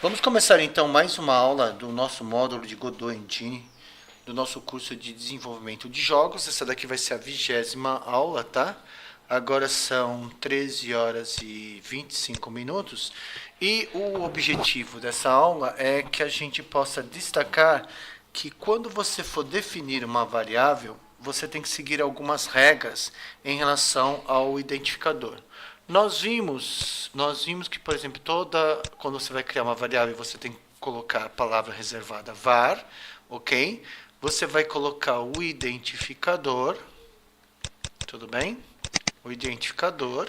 Vamos começar então mais uma aula do nosso módulo de Godot Engine, do nosso curso de desenvolvimento de jogos. Essa daqui vai ser a 20ª aula, tá? Agora são 13 horas e 25 minutos e o objetivo dessa aula é que a gente possa destacar que quando você for definir uma variável, você tem que seguir algumas regras em relação ao identificador. Nós vimos que, por exemplo, quando você vai criar uma variável, você tem que colocar a palavra reservada var, ok? Você vai colocar o identificador, tudo bem? O identificador.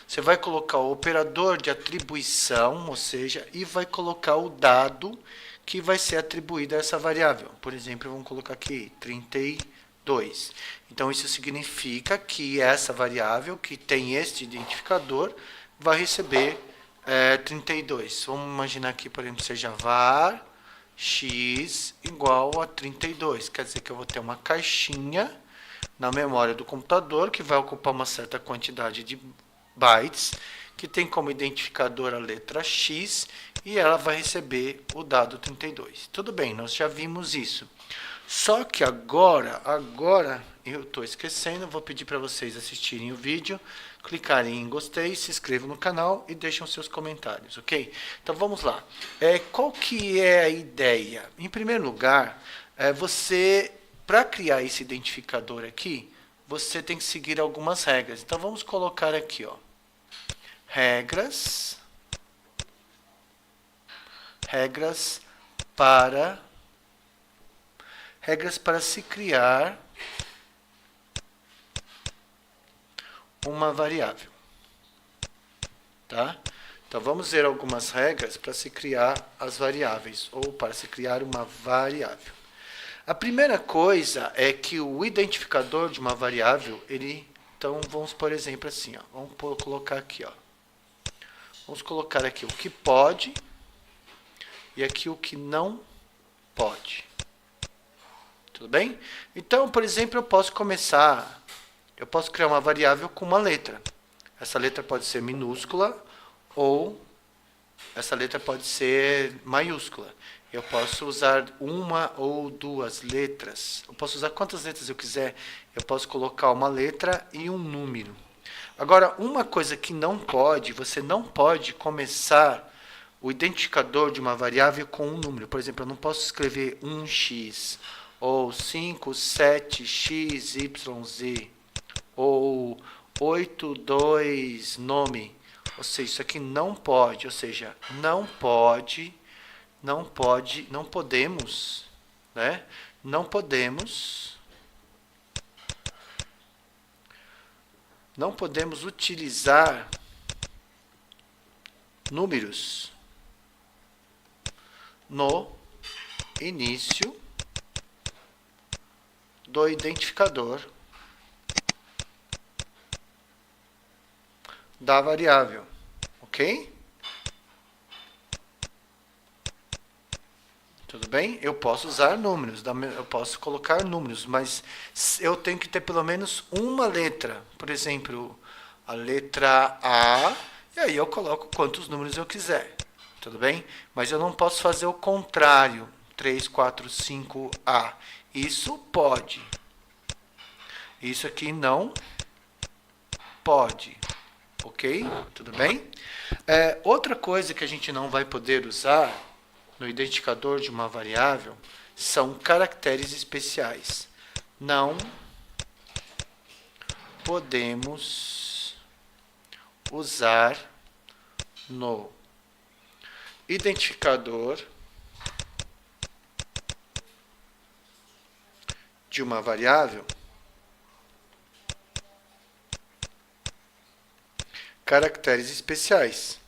Você vai colocar o operador de atribuição, ou seja, e vai colocar o dado que vai ser atribuído a essa variável. Por exemplo, vamos colocar aqui 32. Então, isso significa que essa variável, que tem este identificador, vai receber 32. Vamos imaginar que, por exemplo, seja var x igual a 32. Quer dizer que eu vou ter uma caixinha na memória do computador, que vai ocupar uma certa quantidade de bytes, que tem como identificador a letra x, e ela vai receber o dado 32. Tudo bem, nós já vimos isso. Só que agora eu estou esquecendo, vou pedir para vocês assistirem o vídeo, clicarem em gostei, se inscrevam no canal e deixem seus comentários, ok? Então vamos lá. Qual que é a ideia? Em primeiro lugar, para criar esse identificador aqui, você tem que seguir algumas regras. Então vamos colocar aqui, ó, regras para se criar uma variável, tá? Então vamos ver algumas regras para se criar as variáveis ou para se criar uma variável. A primeira coisa é que o identificador de uma variável, então vamos por exemplo assim, ó, vamos colocar aqui, ó. Vamos colocar aqui o que pode e aqui o que não pode. Tudo bem? Então, por exemplo, eu posso criar uma variável com uma letra. Essa letra pode ser minúscula ou essa letra pode ser maiúscula. Eu posso usar uma ou duas letras. Eu posso usar quantas letras eu quiser. Eu posso colocar uma letra e um número. Agora, uma coisa que não pode, você não pode começar o identificador de uma variável com um número. Por exemplo, eu não posso escrever 1x, ou 5, 7, x, y, z, ou 8, 2, nome. Ou seja, isso aqui não pode, ou seja, não podemos, né? Não podemos utilizar números no início do identificador da variável, ok? Tudo bem? Eu posso usar números, eu posso colocar números, mas eu tenho que ter pelo menos uma letra. Por exemplo, a letra A, e aí eu coloco quantos números eu quiser. Tudo bem? Mas eu não posso fazer o contrário. 3, 4, 5A. Isso pode. Isso aqui não pode. Ok? Tudo bem? Outra coisa que a gente não vai poder usar no identificador de uma variável são caracteres especiais. Não podemos usar no identificador de uma variável caracteres especiais.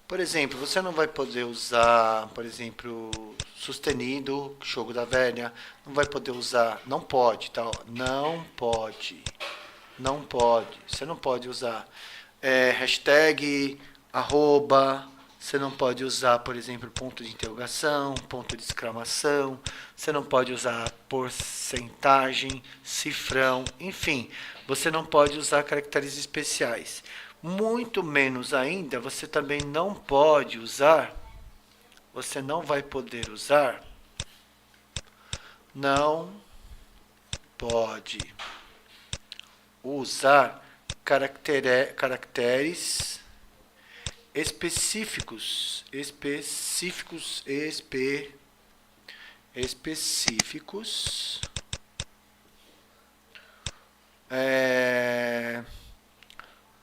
Por exemplo, você não vai poder usar, por exemplo, sustenido, jogo da velha, não vai poder usar, não pode, tá? Não pode. Você não pode usar hashtag, arroba, você não pode usar, por exemplo, ponto de interrogação, ponto de exclamação, você não pode usar porcentagem, cifrão, enfim, você não pode usar caracteres especiais. Muito menos ainda, você também não pode usar, você não vai poder usar, não pode usar caracteres específicos,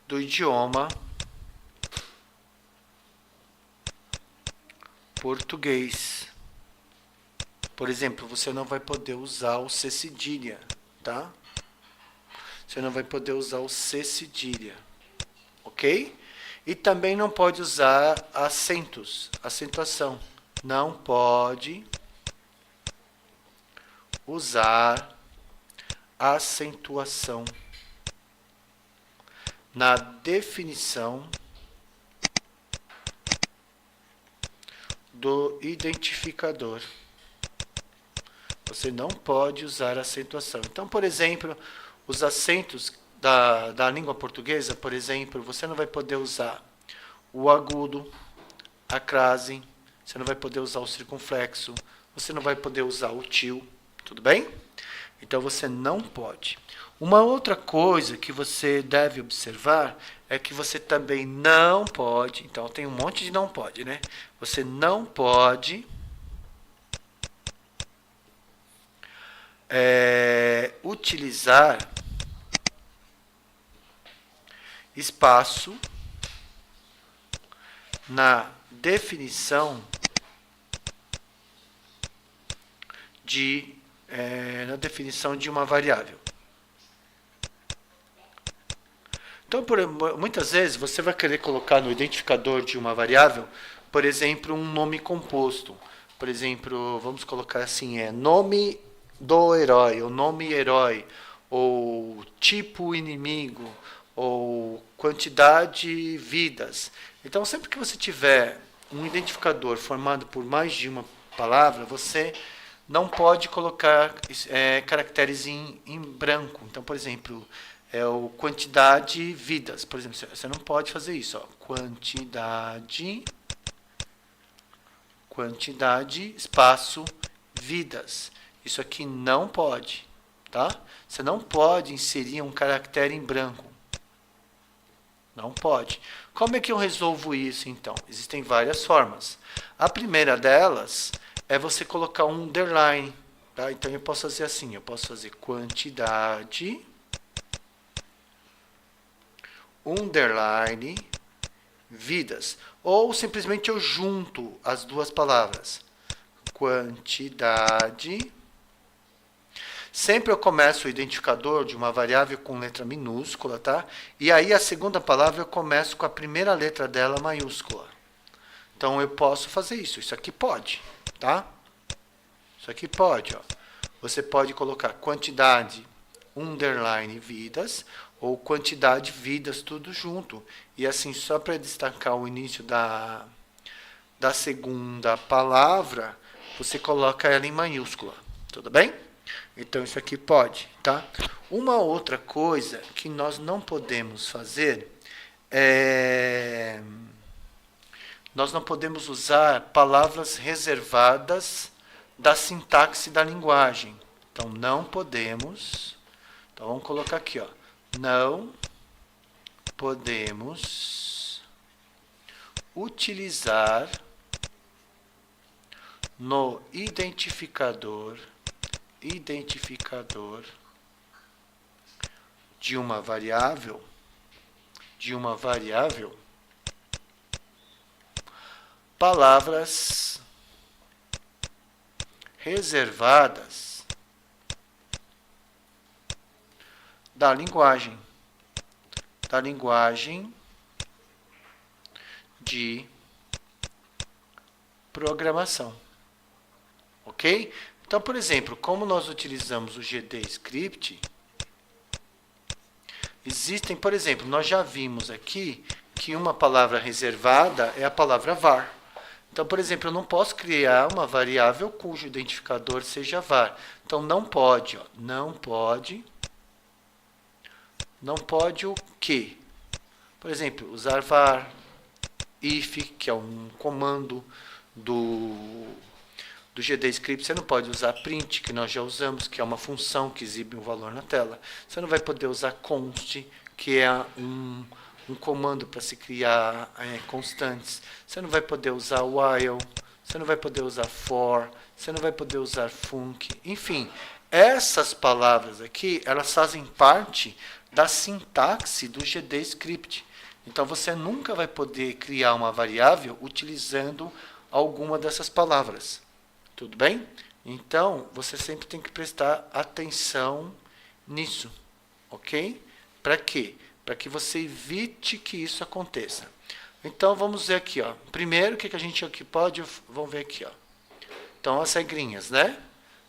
do idioma português. Por exemplo, você não vai poder usar o C cedilha, tá? Você não vai poder usar o C cedilha, ok? E também não pode usar acentos, acentuação. Não pode usar acentuação na definição do identificador. Você não pode usar acentuação. Então, por exemplo, os acentos da língua portuguesa, por exemplo, você não vai poder usar o agudo, a crase, você não vai poder usar o circunflexo, você não vai poder usar o til, tudo bem? Então, você não pode. Uma outra coisa que você deve observar é que você também não pode, então tem um monte de não pode, né? Você não pode utilizar espaço na definição de uma variável. Então, muitas vezes, você vai querer colocar no identificador de uma variável, por exemplo, um nome composto. Por exemplo, vamos colocar assim, nome do herói, ou nome herói, ou tipo inimigo, ou quantidade vidas. Então, sempre que você tiver um identificador formado por mais de uma palavra, você não pode colocar caracteres em branco. Então, por exemplo, o quantidade vidas. Por exemplo, você não pode fazer isso. Ó. Quantidade, espaço, vidas. Isso aqui não pode. Tá? Você não pode inserir um caractere em branco. Não pode. Como é que eu resolvo isso, então? Existem várias formas. A primeira delas é você colocar um underline. Tá? Então, eu posso fazer assim. Eu posso fazer quantidade, underline, vidas. Ou simplesmente eu junto as duas palavras. Quantidade. Sempre eu começo o identificador de uma variável com letra minúscula, tá? E aí a segunda palavra eu começo com a primeira letra dela maiúscula. Então eu posso fazer isso. Isso aqui pode, tá? Isso aqui pode, ó. Você pode colocar quantidade, underline, vidas, ou quantidade, vidas, tudo junto. E assim, só para destacar o início da segunda palavra, você coloca ela em maiúscula. Tudo bem? Então, isso aqui pode, tá? Uma outra coisa que nós não podemos fazer é... Nós não podemos usar palavras reservadas da sintaxe da linguagem. Então, não podemos... Então, vamos colocar aqui, ó. Não podemos utilizar no identificador de uma variável palavras reservadas da linguagem de programação. Ok? Então, por exemplo, como nós utilizamos o GDScript, existem, por exemplo, nós já vimos aqui que uma palavra reservada é a palavra var. Então, por exemplo, eu não posso criar uma variável cujo identificador seja var. Então, não pode, ó, não pode o quê? Por exemplo, usar var, if, que é um comando do GDScript. Você não pode usar print, que nós já usamos, que é uma função que exibe um valor na tela. Você não vai poder usar const, que é um comando para se criar constantes. Você não vai poder usar while, você não vai poder usar for, você não vai poder usar func. Enfim, essas palavras aqui, elas fazem parte da sintaxe do GDScript. Então, você nunca vai poder criar uma variável utilizando alguma dessas palavras. Tudo bem? Então, você sempre tem que prestar atenção nisso. Ok? Para quê? Para que você evite que isso aconteça. Então, vamos ver aqui. Ó. Primeiro, o que a gente aqui pode... Vamos ver aqui. Ó. Então, as regrinhas, né?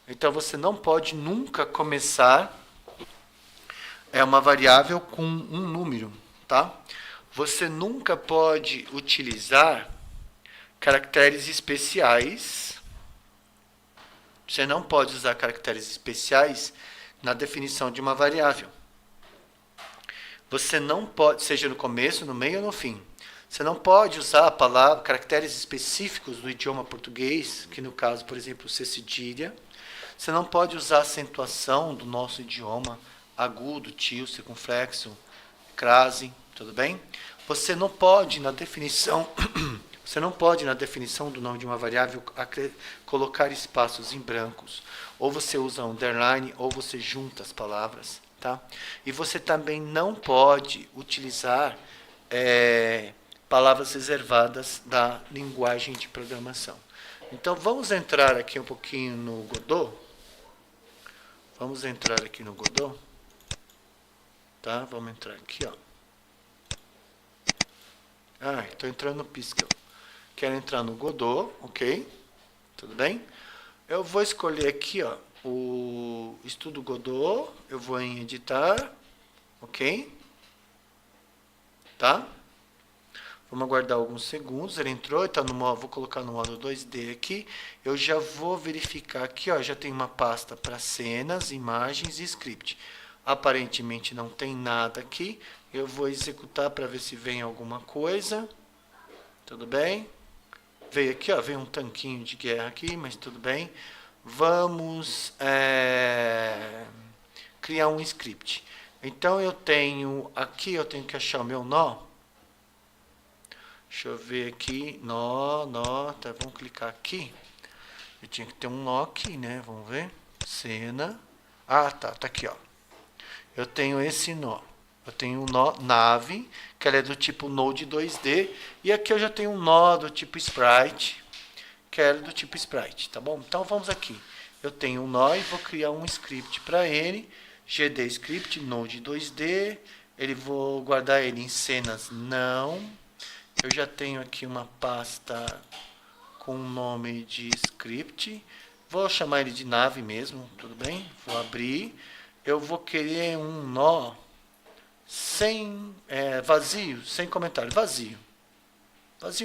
Então, você não pode nunca começar uma variável com um número, tá? Você nunca pode utilizar caracteres especiais. Você não pode usar caracteres especiais na definição de uma variável. Você não pode, seja no começo, no meio ou no fim. Você não pode usar caracteres específicos do idioma português, que no caso, por exemplo, C cedilha. Você não pode usar acentuação do nosso idioma, agudo, tio, circunflexo, crase, tudo bem? Você não pode, na definição do nome de uma variável, colocar espaços em brancos. Ou você usa underline, ou você junta as palavras. Tá? E você também não pode utilizar palavras reservadas da linguagem de programação. Então, vamos entrar aqui um pouquinho no Godot. Vamos entrar aqui no Godot. Tá? Vamos entrar aqui, ó. Estou entrando no Piscal. Quero entrar no Godot, ok? Tudo bem? Eu vou escolher aqui, ó, o estudo Godot. Eu vou em editar, ok? Tá? Vamos aguardar alguns segundos. Ele entrou, está no modo, vou colocar no modo 2D aqui. Eu já vou verificar aqui, ó, já tem uma pasta para cenas, imagens e script. Aparentemente não tem nada aqui. Eu vou executar para ver se vem alguma coisa. Tudo bem? Veio aqui, ó, veio um tanquinho de guerra aqui, mas tudo bem. Vamos criar um script. Então eu tenho aqui, eu tenho que achar o meu nó. Deixa eu ver aqui, nó, tá, vamos clicar aqui. Eu tinha que ter um nó aqui, né? Vamos ver. Cena. Tá aqui, ó. Eu tenho esse nó. Eu tenho um nó nave, que ela é do tipo Node 2D, e aqui eu já tenho um nó do tipo Sprite, que é do tipo Sprite, tá bom? Então vamos aqui. Eu tenho um nó e vou criar um script para ele, GDScript Node 2D, vou guardar ele em cenas não. Eu já tenho aqui uma pasta com o nome de script, vou chamar ele de nave mesmo, tudo bem? Vou abrir, eu vou querer um nó sem vazio, sem comentário, vazio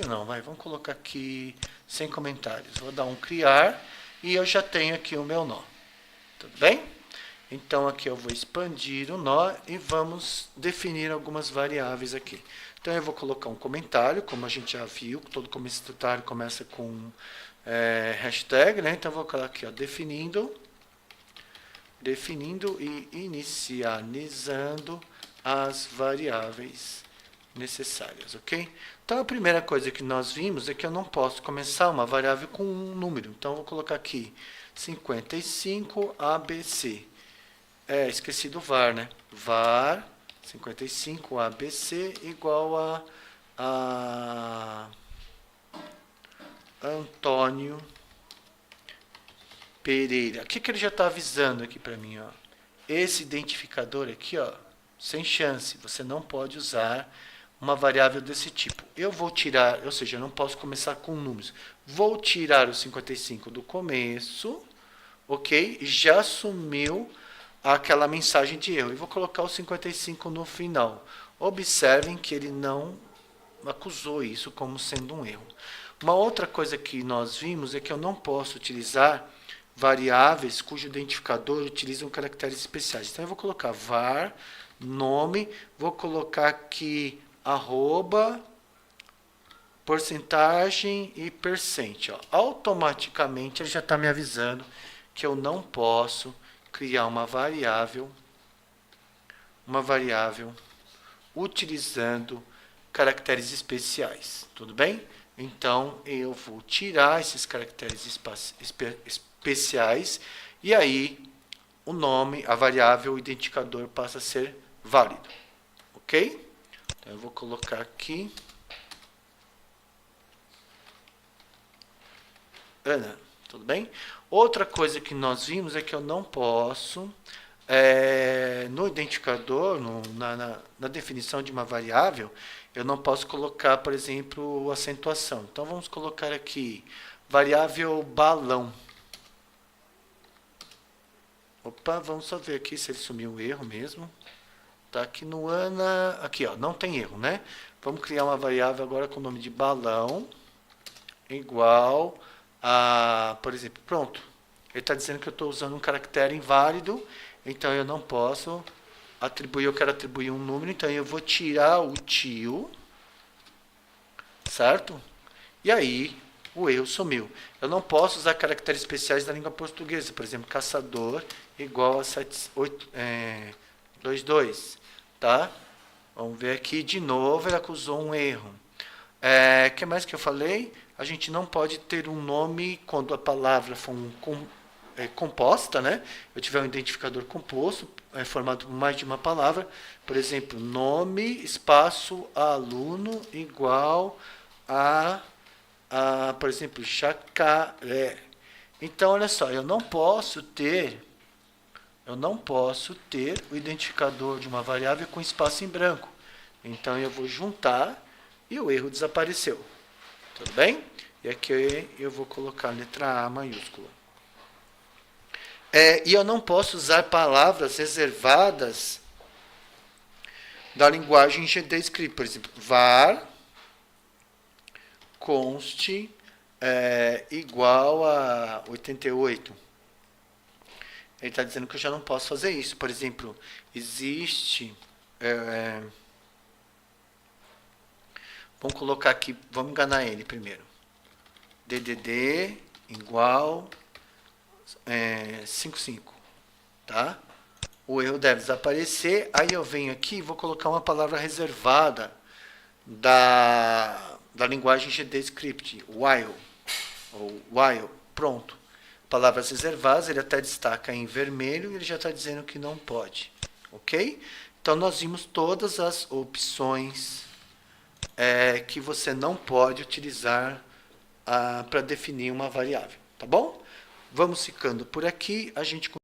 não, vamos colocar aqui sem comentários, vou dar um criar e eu já tenho aqui o meu nó, tudo bem? Então aqui eu vou expandir o nó e vamos definir algumas variáveis aqui. Então eu vou colocar um comentário, como a gente já viu, todo comentário começa com hashtag, né? Então eu vou colocar aqui, ó, definindo e inicializando as variáveis necessárias, ok? Então a primeira coisa que nós vimos é que eu não posso começar uma variável com um número. Então eu vou colocar aqui 55 ABC. Esqueci do var, né? Var 55 ABC igual a Antônio Pereira. O que ele já está avisando aqui para mim, ó? Esse identificador aqui, ó, sem chance, você não pode usar uma variável desse tipo. Eu vou tirar, ou seja, eu não posso começar com números. Vou tirar o 55 do começo, ok? Já assumiu aquela mensagem de erro. E vou colocar o 55 no final. Observem que ele não acusou isso como sendo um erro. Uma outra coisa que nós vimos é que eu não posso utilizar variáveis cujo identificador utilizam caracteres especiais. Então eu vou colocar var, nome, vou colocar aqui arroba, porcentagem e percent. Ó. Automaticamente ele já está me avisando que eu não posso criar uma variável utilizando caracteres especiais, tudo bem? Então, eu vou tirar esses caracteres especiais e aí o nome, a variável, o identificador passa a ser válido, ok? Então, eu vou colocar aqui Ana, tudo bem? Outra coisa que nós vimos é que eu não posso, no identificador, na definição de uma variável, eu não posso colocar, por exemplo, acentuação. Então, vamos colocar aqui, variável balão. Opa, vamos só ver aqui se ele sumiu o erro mesmo. Tá aqui no Ana, aqui ó, não tem erro, né? Vamos criar uma variável agora com o nome de balão, igual a, por exemplo, pronto. Ele está dizendo que eu estou usando um caractere inválido, então eu não posso atribuir, eu quero atribuir um número, então eu vou tirar o tio, certo? E aí o erro sumiu. Eu não posso usar caracteres especiais da língua portuguesa, por exemplo, caçador igual a 22, tá? Vamos ver aqui de novo, ele acusou um erro. O que mais que eu falei? A gente não pode ter um nome quando a palavra for composta, né? Eu tiver um identificador composto, formado por mais de uma palavra, por exemplo, nome, espaço, aluno, igual a por exemplo, jacaré. Então, olha só, eu não posso ter o identificador de uma variável com espaço em branco. Então, eu vou juntar e o erro desapareceu. Tudo bem? E aqui eu vou colocar a letra A maiúscula. E eu não posso usar palavras reservadas da linguagem GDScript. Por exemplo, var const igual a 88. Ele está dizendo que eu já não posso fazer isso. Por exemplo, existe... vamos colocar aqui, vamos enganar ele primeiro. DDD igual 55, tá? O erro deve desaparecer. Aí eu venho aqui e vou colocar uma palavra reservada da linguagem GDScript, while, ou while, pronto. Palavras reservadas, ele até destaca em vermelho e ele já está dizendo que não pode, ok? Então, nós vimos todas as opções que você não pode utilizar para definir uma variável, tá bom? Vamos ficando por aqui, a gente